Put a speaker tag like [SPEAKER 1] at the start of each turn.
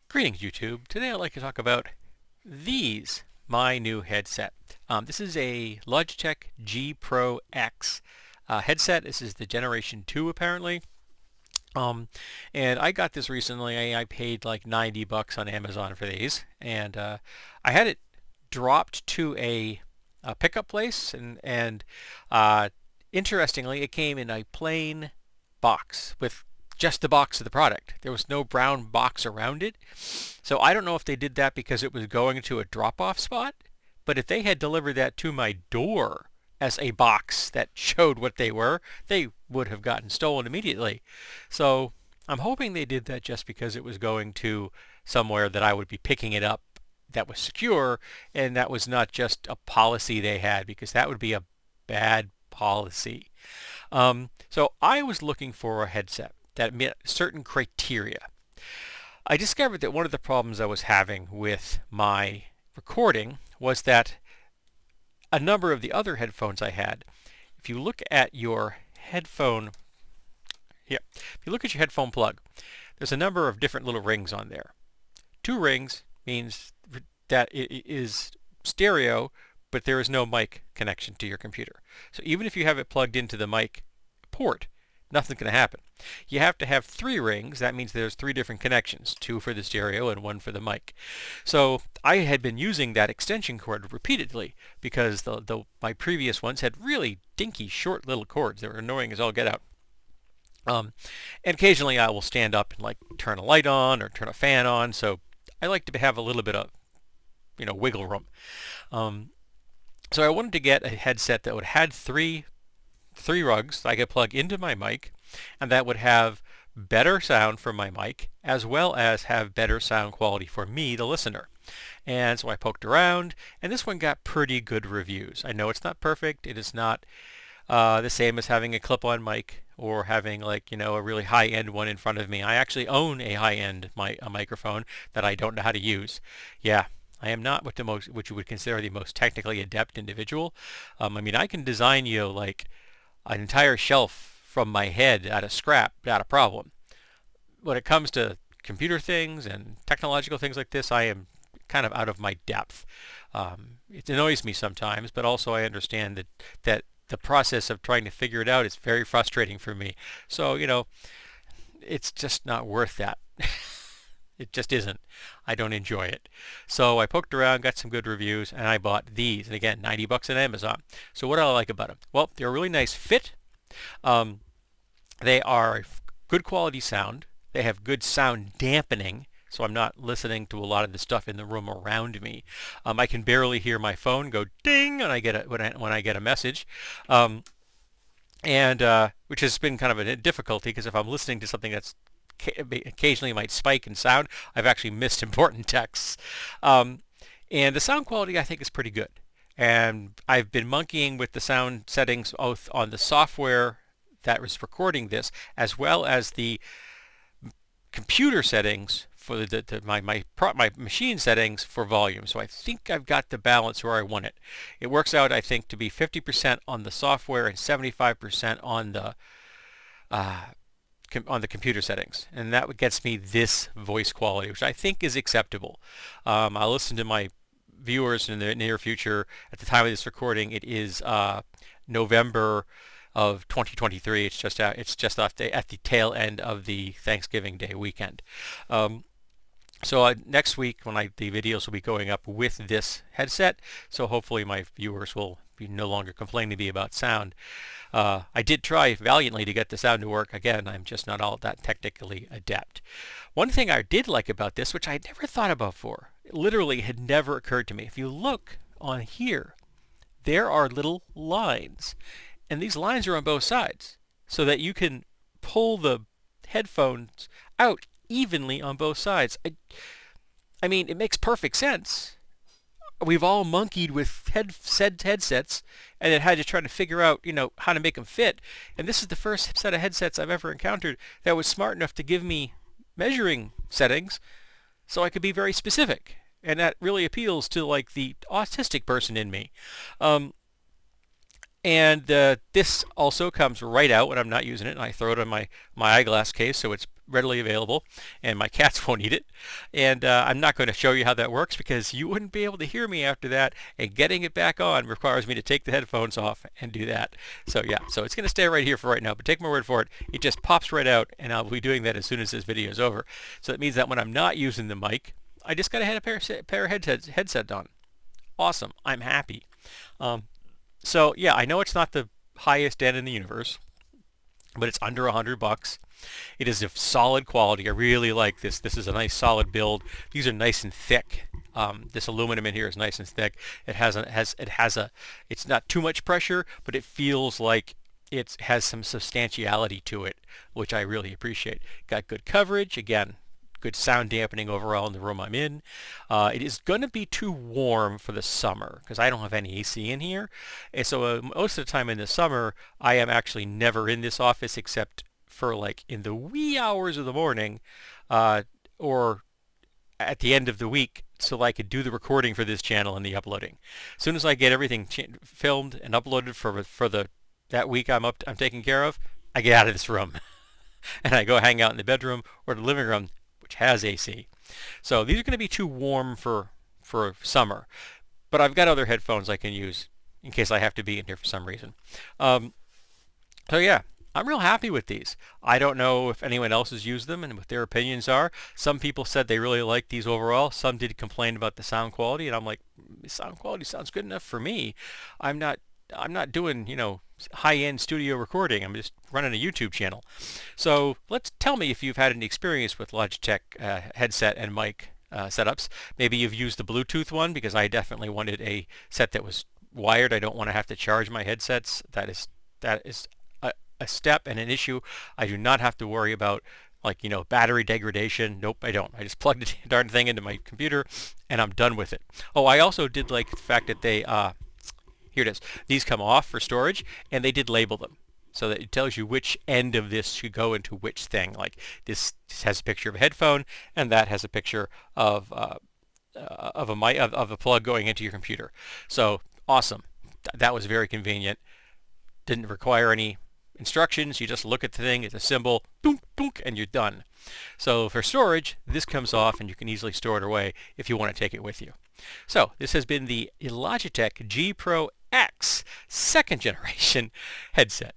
[SPEAKER 1] Greetings YouTube. Today I'd like to talk about my new headset. This is a Logitech G Pro X headset. This is the Generation 2 apparently. And I got this recently. I paid like $90 on Amazon for these. And I had it dropped to a pickup place. And interestingly, it came in a plain box with just the box of the product. There was no brown box around it. So I don't know if they did that because it was going to a drop-off spot, but if they had delivered that to my door as a box that showed what they were, they would have gotten stolen immediately. So I'm hoping they did that just because it was going to somewhere that I would be picking it up that was secure, and that was not just a policy they had, because that would be a bad policy. So I was looking for a headset that met certain criteria. I discovered that one of the problems I was having with my recording was that a number of the other headphones I had, if you look at your headphone, if you look at your headphone plug, there's a number of different little rings on there. 2 rings means that it is stereo, but there is no mic connection to your computer. So even if you have it plugged into the mic port, nothing's going to happen. You have to have 3 rings. That means there's 3 different connections, 2 for the stereo and 1 for the mic. So I had been using that extension cord repeatedly because my previous ones had really dinky, short little cords. They were annoying as all get out. And occasionally I will stand up and like turn a light on or turn a fan on. So I like to have a little bit of, wiggle room. So I wanted to get a headset that would have three rugs that I could plug into my mic, and that would have better sound from my mic as well as have better sound quality for me, the listener. And so I poked around, and this one got pretty good reviews. I know it's not perfect. It is not the same as having a clip-on mic or having a really high-end one in front of me. I actually own a high-end microphone that I don't know how to use. Yeah. I am not what you would consider the most technically adept individual. I can design like an entire shelf from my head out of scrap without a problem. When it comes to computer things and technological things like this, I am kind of out of my depth. It annoys me sometimes, but also I understand that the process of trying to figure it out is very frustrating for me. So, it's just not worth that. It just isn't. I don't enjoy it. So I poked around, got some good reviews, and I bought these. And again, $90 on Amazon. So what do I like about them? Well, they're a really nice fit. They are good quality sound. They have good sound dampening, so I'm not listening to a lot of the stuff in the room around me. I can barely hear my phone go ding when I get a message. Which has been kind of a difficulty, because if I'm listening to something that's occasionally might spike in sound, I've actually missed important texts. And the sound quality I think is pretty good. And I've been monkeying with the sound settings both on the software that was recording this as well as the computer settings for my machine settings for volume. So I think I've got the balance where I want it. It works out, I think, to be 50% on the software and 75% on the computer settings, and that gets me this voice quality, which I think is acceptable. I'll listen to my viewers in the near future. At the time of this recording, it is November of 2023. It's just at the tail end of the Thanksgiving Day weekend. So next week, the videos will be going up with this headset, so hopefully my viewers will be no longer complaining to me about sound. I did try valiantly to get the sound to work. Again, I'm just not all that technically adept. One thing I did like about this, which I never thought about before, it literally had never occurred to me. If you look on here, there are little lines, and these lines are on both sides, so that you can pull the headphones out evenly on both sides. It makes perfect sense. We've all monkeyed with headsets and then had to try to figure out, how to make them fit. And this is the first set of headsets I've ever encountered that was smart enough to give me measuring settings so I could be very specific. And that really appeals to the autistic person in me. This also comes right out when I'm not using it, and I throw it on my eyeglass case, so it's readily available, and my cats won't eat it. And I'm not going to show you how that works because you wouldn't be able to hear me after that, and getting it back on requires me to take the headphones off and do that. So yeah, so it's going to stay right here for right now, but take my word for it, it just pops right out, and I'll be doing that as soon as this video is over. So that means that when I'm not using the mic, I just got to have a pair of headset on. Awesome. I'm happy. So yeah, I know it's not the highest end in the universe, but it's under $100. It is of solid quality. I really like this. This is a nice solid build. These are nice and thick. This aluminum in here is nice and thick. It's not too much pressure, but it feels like it has some substantiality to it, which I really appreciate. Got good coverage. Again, good sound dampening overall in the room I'm in. It is going to be too warm for the summer because I don't have any AC in here. And so most of the time in the summer, I am actually never in this office except for like in the wee hours of the morning or at the end of the week so I could do the recording for this channel and the uploading. As soon as I get everything filmed and uploaded for that week I'm taking care of, I get out of this room and I go hang out in the bedroom or the living room, which has AC. So these are going to be too warm for summer, but I've got other headphones I can use in case I have to be in here for some reason. So yeah, I'm real happy with these. I don't know if anyone else has used them and what their opinions are. Some people said they really like these overall. Some did complain about the sound quality, and I'm like, the sound quality sounds good enough for me. I'm not doing, high-end studio recording. I'm just running a YouTube channel. So tell me if you've had any experience with Logitech headset and mic setups. Maybe you've used the Bluetooth one, because I definitely wanted a set that was wired. I don't want to have to charge my headsets. That is a step and an issue I do not have to worry about, like, battery degradation. Nope, I don't. I just plug the darn thing into my computer and I'm done with it. Oh, I also did like the fact that they here it is. These come off for storage, and they did label them so that it tells you which end of this should go into which thing. Like this has a picture of a headphone, and that has a picture of a plug going into your computer. So awesome. That was very convenient. Didn't require any instructions. You just look at the thing. It's a symbol, boom, boom, and you're done. So for storage, this comes off, and you can easily store it away if you want to take it with you. So this has been the Logitech G Pro X 2nd generation headset.